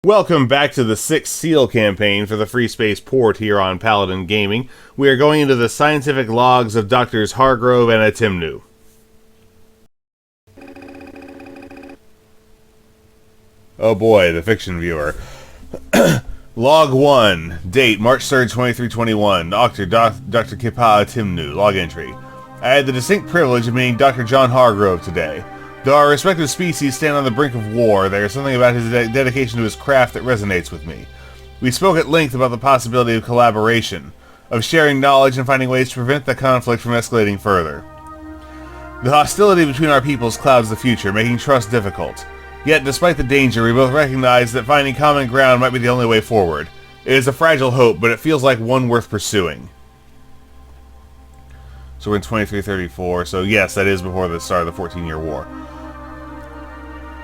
Welcome back to the 6th SEAL campaign for the Freespace Port here on Paladin Gaming. We are going into the scientific logs of Drs. Hargrove and Atemnu. Oh boy, the fiction viewer. Log 1. Date, March 3rd, 2321. Dr. GTCa Aurora. Log entry. I had the distinct privilege of meeting Dr. John Hargrove today. Though our respective species stand on the brink of war, there is something about his dedication to his craft that resonates with me. We spoke at length about the possibility of collaboration, of sharing knowledge and finding ways to prevent the conflict from escalating further. The hostility between our peoples clouds the future, making trust difficult. Yet, despite the danger, we both recognize that finding common ground might be the only way forward. It is a fragile hope, but it feels like one worth pursuing. So we're in 2334, so yes, that is before the start of the 14-year war.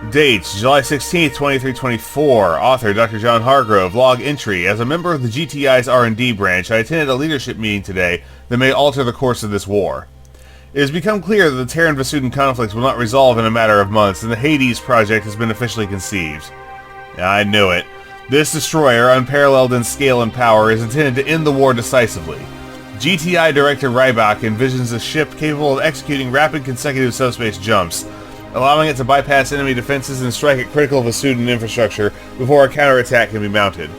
Dates, July 16th, 2324. Author, Dr. John Hargrove. Log entry. As a member of the GTI's R&D branch, I attended a leadership meeting today that may alter the course of this war. It has become clear that the Terran-Vasudan conflict will not resolve in a matter of months, and the Hades project has been officially conceived. I knew it. This destroyer, unparalleled in scale and power, is intended to end the war decisively. GTI Director Ryback envisions a ship capable of executing rapid consecutive subspace jumps, allowing it to bypass enemy defenses and strike at critical Vasudan infrastructure before a counterattack can be mounted.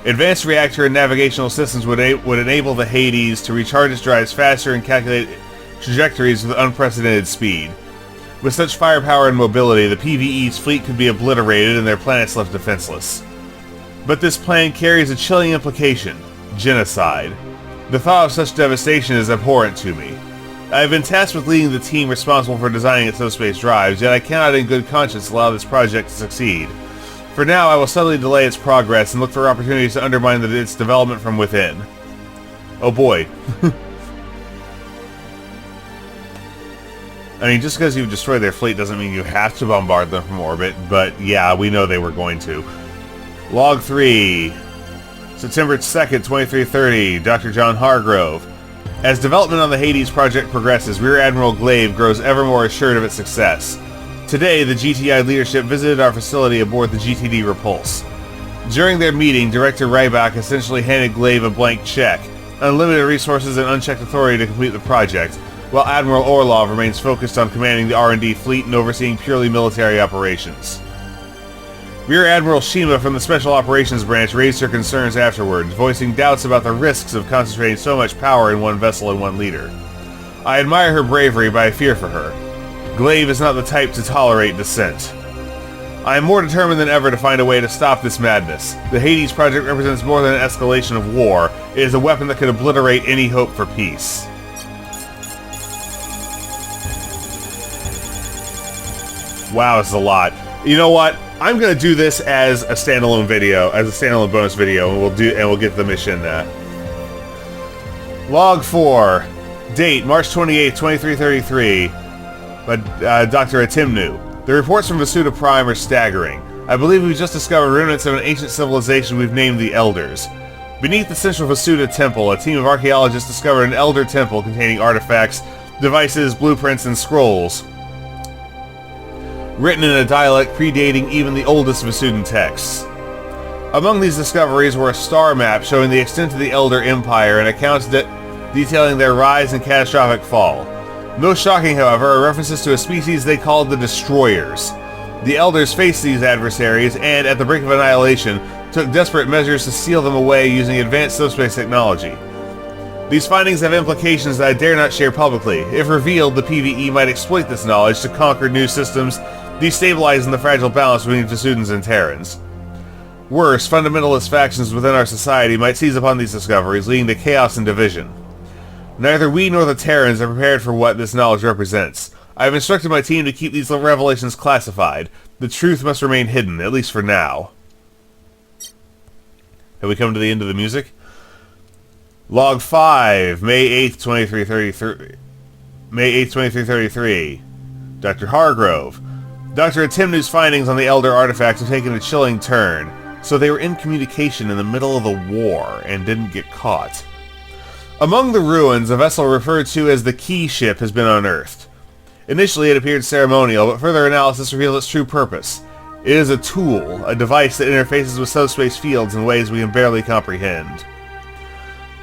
Advanced reactor and navigational systems would enable the Hades to recharge its drives faster and calculate trajectories with unprecedented speed. With such firepower and mobility, the PvE's fleet could be obliterated and their planets left defenseless. But this plan carries a chilling implication: genocide. The thought of such devastation is abhorrent to me. I have been tasked with leading the team responsible for designing its subspace drives, yet I cannot in good conscience allow this project to succeed. For now, I will subtly delay its progress and look for opportunities to undermine its development from within. Oh boy. I mean, just because you've destroyed their fleet doesn't mean you have to bombard them from orbit, but yeah, we know they were going to. Log 3. September 2nd, 2330. Dr. John Hargrove. As development on the Hades project progresses, Rear Admiral Glaive grows ever more assured of its success. Today, the GTI leadership visited our facility aboard the GTD Repulse. During their meeting, Director Ryback essentially handed Glaive a blank check, unlimited resources and unchecked authority to complete the project, while Admiral Orlov remains focused on commanding the R&D fleet and overseeing purely military operations. Rear Admiral Shima from the Special Operations Branch raised her concerns afterwards, voicing doubts about the risks of concentrating so much power in one vessel and one leader. I admire her bravery, but I fear for her. Glaive is not the type to tolerate dissent. I am more determined than ever to find a way to stop this madness. The Hades project represents more than an escalation of war. It is a weapon that could obliterate any hope for peace. Wow, this is a lot. You know what? I'm gonna do this as a standalone video, as a standalone bonus video, and we'll get the mission. Log 4. Date, March 28th, 2333. By Dr. Atemnu. The reports from Vasuda Prime are staggering. I believe we've just discovered remnants of an ancient civilization we've named the Elders. Beneath the central Vasuda temple, a team of archaeologists discovered an Elder temple containing artifacts, devices, blueprints, and scrolls, written in a dialect predating even the oldest Vasudan texts. Among these discoveries were a star map showing the extent of the Elder Empire and accounts detailing their rise and catastrophic fall. Most shocking, however, are references to a species they called the Destroyers. The Elders faced these adversaries and, at the brink of annihilation, took desperate measures to seal them away using advanced subspace technology. These findings have implications that I dare not share publicly. If revealed, the PvE might exploit this knowledge to conquer new systems, destabilizing the fragile balance between Vasudans and Terrans. Worse, fundamentalist factions within our society might seize upon these discoveries, leading to chaos and division. Neither we nor the Terrans are prepared for what this knowledge represents. I have instructed my team to keep these revelations classified. The truth must remain hidden, at least for now. Have we come to the end of the music? Log 5, May 8th, 2333. May 8th, 2333. Dr. Hargrove. Dr. Atemnu's findings on the Elder artifacts have taken a chilling turn. So they were in communication in the middle of the war and didn't get caught. Among the ruins, a vessel referred to as the Key Ship has been unearthed. Initially it appeared ceremonial, but further analysis revealed its true purpose. It is a tool, a device that interfaces with subspace fields in ways we can barely comprehend.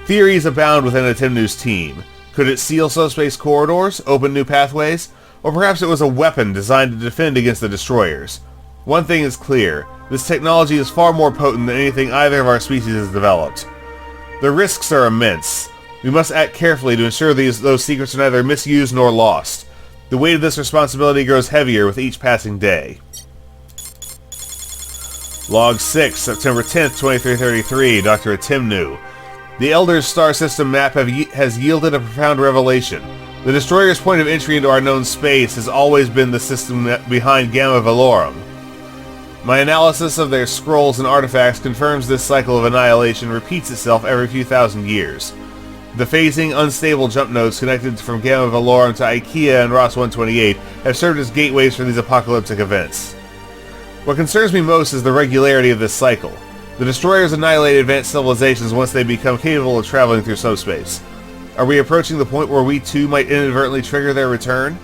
Theories abound within Atemnu's team. Could it seal subspace corridors, open new pathways, or perhaps it was a weapon designed to defend against the destroyers? One thing is clear, this technology is far more potent than anything either of our species has developed. The risks are immense. We must act carefully to ensure those secrets are neither misused nor lost. The weight of this responsibility grows heavier with each passing day. Log 6, September 10th, 2333, Dr. Atemnu. The Elder's star system map has yielded a profound revelation. The Destroyer's point of entry into our known space has always been the system behind Gamma Velorum. My analysis of their scrolls and artifacts confirms this cycle of annihilation repeats itself every few thousand years. The phasing, unstable jump nodes connected from Gamma Velorum to IKEA and Ross 128 have served as gateways for these apocalyptic events. What concerns me most is the regularity of this cycle. The Destroyers annihilate advanced civilizations once they become capable of traveling through subspace. Are we approaching the point where we too might inadvertently trigger their return?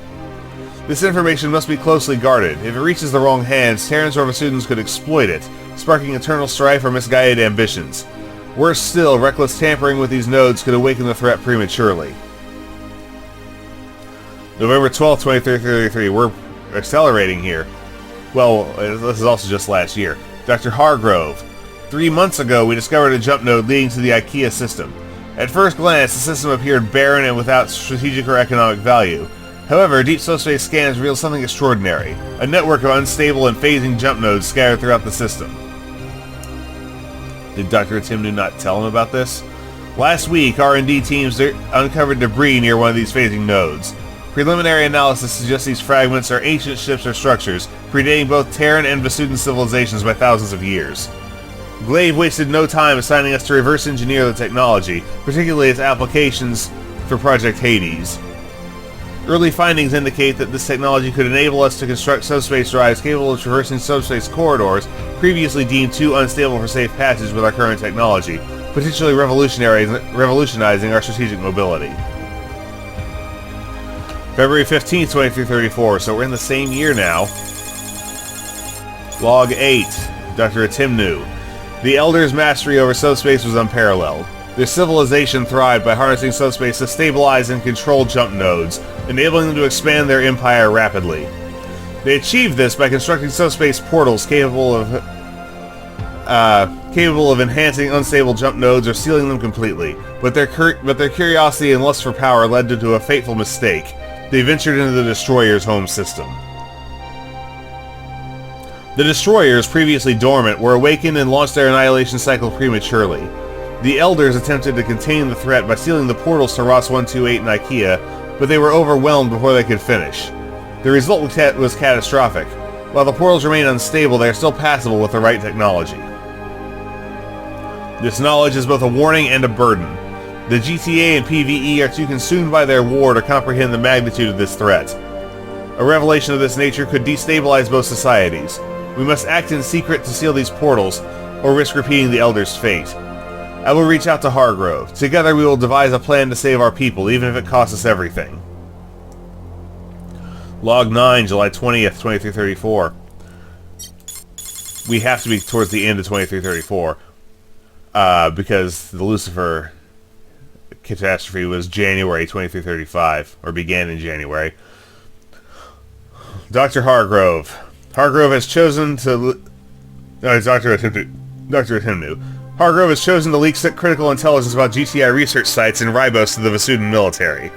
This information must be closely guarded. If it reaches the wrong hands, Terrans or Vasudans could exploit it, sparking eternal strife or misguided ambitions. Worse still, reckless tampering with these nodes could awaken the threat prematurely. November 12th, 2333. We're accelerating here. Well, this is also just last year. Dr. Hargrove. 3 months ago, we discovered a jump node leading to the IKEA system. At first glance, the system appeared barren and without strategic or economic value. However, deep subspace scans revealed something extraordinary. A network of unstable and phasing jump nodes scattered throughout the system. Did Dr. Atemnu not tell him about this? Last week, R&D teams uncovered debris near one of these phasing nodes. Preliminary analysis suggests these fragments are ancient ships or structures, predating both Terran and Vasudan civilizations by thousands of years. Glaive wasted no time assigning us to reverse engineer the technology, particularly its applications for Project Hades. Early findings indicate that this technology could enable us to construct subspace drives capable of traversing subspace corridors previously deemed too unstable for safe passage with our current technology, potentially revolutionizing our strategic mobility. February 15th, 2334, so we're in the same year now. Log 8, Dr. Atemnu. The Elder's mastery over subspace was unparalleled. Their civilization thrived by harnessing subspace to stabilize and control jump nodes, enabling them to expand their empire rapidly. They achieved this by constructing subspace portals capable of enhancing unstable jump nodes or sealing them completely. But their curiosity and lust for power led them to a fateful mistake. They ventured into the Destroyer's home system. The Destroyers, previously dormant, were awakened and launched their annihilation cycle prematurely. The Elders attempted to contain the threat by sealing the portals to Ross 128 and IKEA, but they were overwhelmed before they could finish. The result was catastrophic. While the portals remain unstable, they are still passable with the right technology. This knowledge is both a warning and a burden. The GTCa and PvE are too consumed by their war to comprehend the magnitude of this threat. A revelation of this nature could destabilize both societies. We must act in secret to seal these portals, or risk repeating the Elder's fate. I will reach out to Hargrove. Together we will devise a plan to save our people, even if it costs us everything. Log 9, July 20th, 2334. We have to be towards the end of 2334, because the Lucifer catastrophe was January 2335, or began in January. Dr. Hargrove. Hargrove has chosen to... No, it's Dr. Atemnu. Hargrove has chosen to leak critical intelligence about GTI research sites in Ribos to the Vasudan military.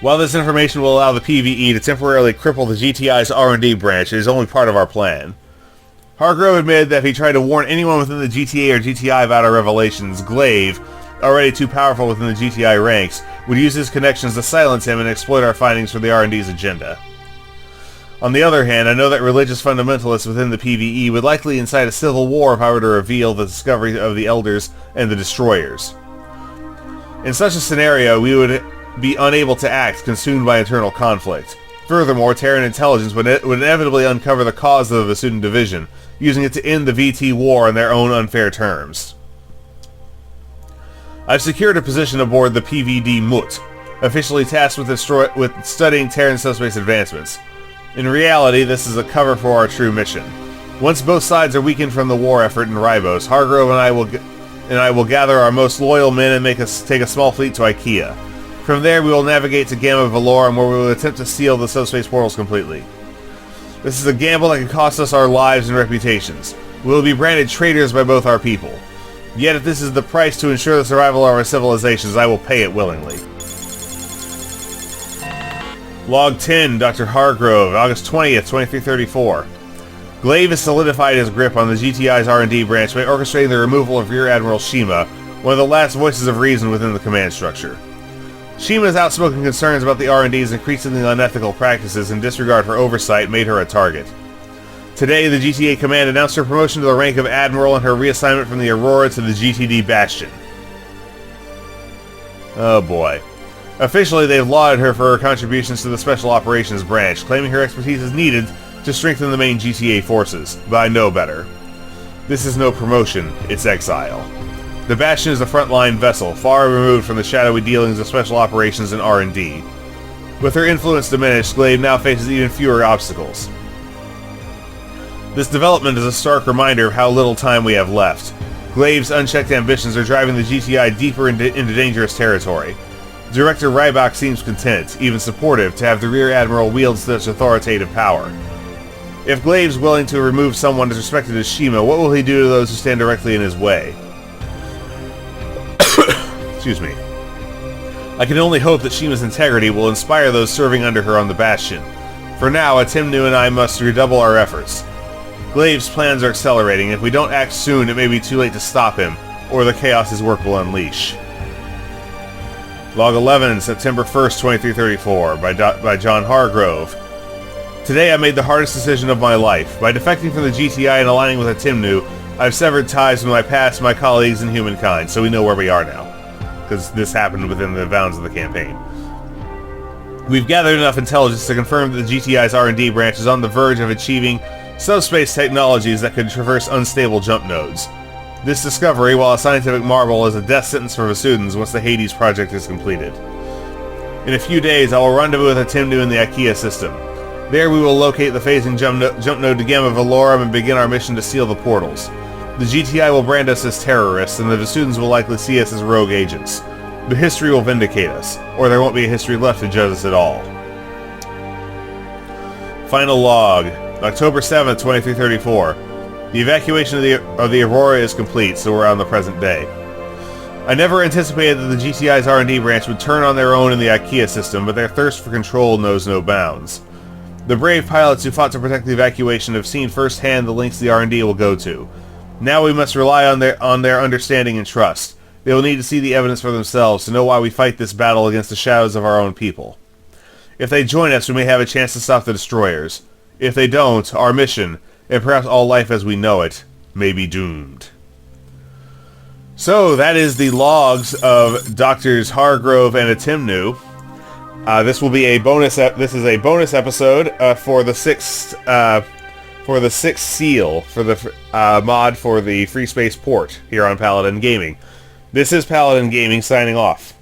While this information will allow the PvE to temporarily cripple the GTI's R&D branch, it is only part of our plan. Hargrove admitted that if he tried to warn anyone within the GTA or GTI about our revelations, Glaive, already too powerful within the GTI ranks, would use his connections to silence him and exploit our findings for the R&D's agenda. On the other hand, I know that religious fundamentalists within the PvE would likely incite a civil war if I were to reveal the discovery of the Elders and the Destroyers. In such a scenario, we would be unable to act, consumed by internal conflict. Furthermore, Terran Intelligence would inevitably uncover the cause of the Vasudan division, using it to end the VT war on their own unfair terms. I've secured a position aboard the PVD Mut, officially tasked with studying Terran subspace advancements. In reality, this is a cover for our true mission. Once both sides are weakened from the war effort in Ribos, Hargrove and I will gather our most loyal men and take a small fleet to Ikea. From there, we will navigate to Gamma Valorum, where we will attempt to seal the subspace portals completely. This is a gamble that could cost us our lives and reputations. We will be branded traitors by both our people. Yet if this is the price to ensure the survival of our civilizations, I will pay it willingly. Log 10, Dr. Hargrove, August 20th, 2334. Glaive has solidified his grip on the GTI's R&D branch by orchestrating the removal of Rear Admiral Shima, one of the last voices of reason within the command structure. Shima's outspoken concerns about the R&D's increasingly unethical practices and disregard for oversight made her a target. Today, the GTA Command announced her promotion to the rank of Admiral and her reassignment from the Aurora to the GTD Bastion. Oh boy. Officially, they've lauded her for her contributions to the Special Operations branch, claiming her expertise is needed to strengthen the main GTA forces, but I know better. This is no promotion, it's exile. The Bastion is a frontline vessel, far removed from the shadowy dealings of Special Operations and R&D. With her influence diminished, Glaive now faces even fewer obstacles. This development is a stark reminder of how little time we have left. Glaive's unchecked ambitions are driving the GTI deeper into dangerous territory. Director Rybach seems content, even supportive, to have the Rear Admiral wield such authoritative power. If Glaive's willing to remove someone as respected as Shima, what will he do to those who stand directly in his way? Excuse me. I can only hope that Shima's integrity will inspire those serving under her on the Bastion. For now, Atemnu and I must redouble our efforts. Glaive's plans are accelerating. If we don't act soon, it may be too late to stop him, or the chaos his work will unleash. Log 11, September 1st, 2334, by John Hargrove. Today I made the hardest decision of my life. By defecting from the GTI and aligning with Atemnu, I've severed ties with my past, my colleagues, and humankind, so we know where we are now. Because this happened within the bounds of the campaign. We've gathered enough intelligence to confirm that the GTI's R&D branch is on the verge of achieving subspace technologies that could traverse unstable jump nodes. This discovery, while a scientific marvel, is a death sentence for Vasudans once the Hades project is completed. In a few days, I will rendezvous with Atemnu in the Ikea system. There we will locate the phasing jump node to Gamma Valorum and begin our mission to seal the portals. The GTI will brand us as terrorists, and the Vasudans will likely see us as rogue agents. But history will vindicate us, or there won't be a history left to judge us at all. Final log, October 7th, 2334. The evacuation of the Aurora is complete, so we're on the present day. I never anticipated that the GTI's R&D branch would turn on their own in the Ikea system, but their thirst for control knows no bounds. The brave pilots who fought to protect the evacuation have seen firsthand the lengths the R&D will go to. Now we must rely on their understanding and trust. They will need to see the evidence for themselves to know why we fight this battle against the shadows of our own people. If they join us, we may have a chance to stop the destroyers. If they don't, our mission, and perhaps all life as we know it, may be doomed. So, that is the logs of Doctors Hargrove and Atemnu. This will be a bonus. This is a bonus episode for the sixth seal for the mod for the Freespace Port here on Paladin Gaming. This is Paladin Gaming signing off.